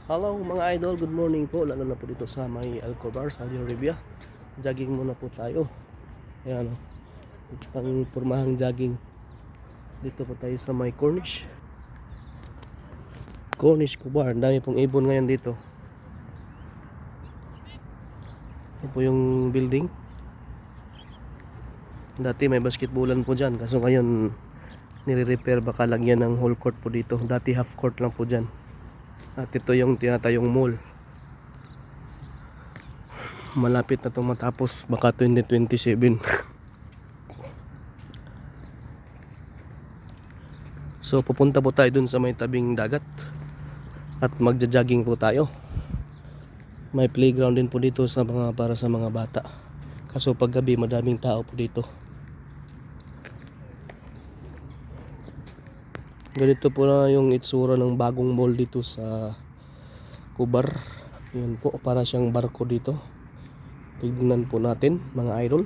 Hello mga idol, good morning po. Lalo na po dito sa may Alcobar, Saudi Arabia. Jogging muna po tayo. Ayan, pang pormahang jogging. Dito po tayo sa may Cornish Kubar. Ang dami pong ibon ngayon dito. Ito po yung building. Dati may basketballan po dyan, kaso ngayon nire-repair, baka lagyan ng whole court po dito. Dati half court lang po dyan. At ito yung tinatayong mall. Malapit na itong matapos, baka 2027. So pupunta po tayo dun sa may tabing dagat at magja-jogging po tayo. May playground din po dito sa para sa mga bata. Kaso pag gabi madaming tao po dito. Ganito po na yung itsura ng bagong mall dito sa Kubar. Yan po, para siyang barko dito. Tignan po natin mga idol.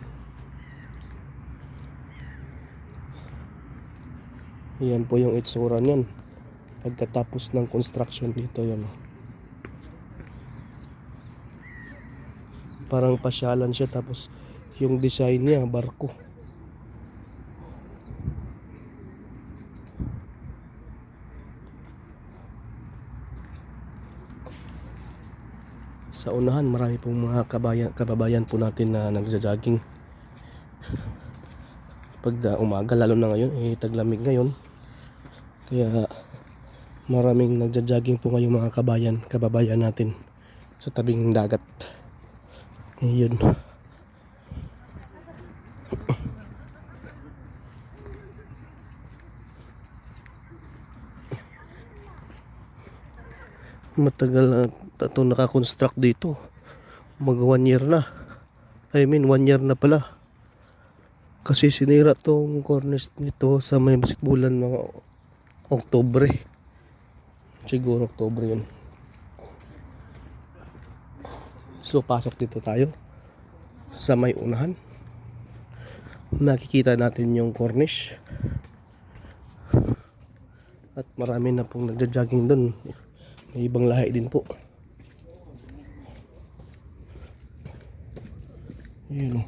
Yan po yung itsura niyan pagkatapos ng construction dito. Yan, parang pasyalan siya, tapos yung design niya barko. Sa unahan marami pong mga kababayan po natin na nagja-jogging. Pag umaga, lalo na ngayon, taglamig ngayon. Kaya maraming nagja-jogging po ngayong mga kababayan natin sa tabing dagat. Ayun. Matagal na ito nakakonstruct dito. Mag 1 year na. 1 year na pala. Kasi sinira tong cornice nito sa may basketballan mga Oktubre. Siguro Oktubre yun. So pasok dito tayo sa may unahan. Nakikita natin yung cornice. At marami na pong nagja-jogging dun. May ibang lahi din po. Yun o.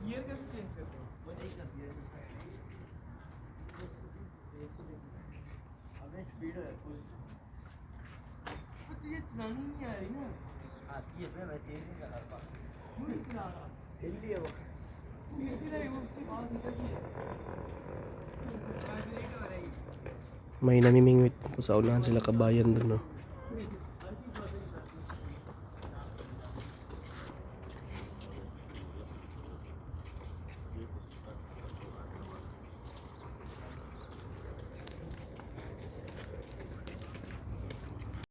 Gear कैसे चेंज करते हो? वो नहीं करती है अबे स्पीड है कुछ ये चलानी नहीं आ रही ना। आती है मैं तेज नहीं चला पा नहीं चला रहा हिली है वो हिली रही वो उसकी बात निकली है May namimingwit po sa unahan sila kabayan dun, no?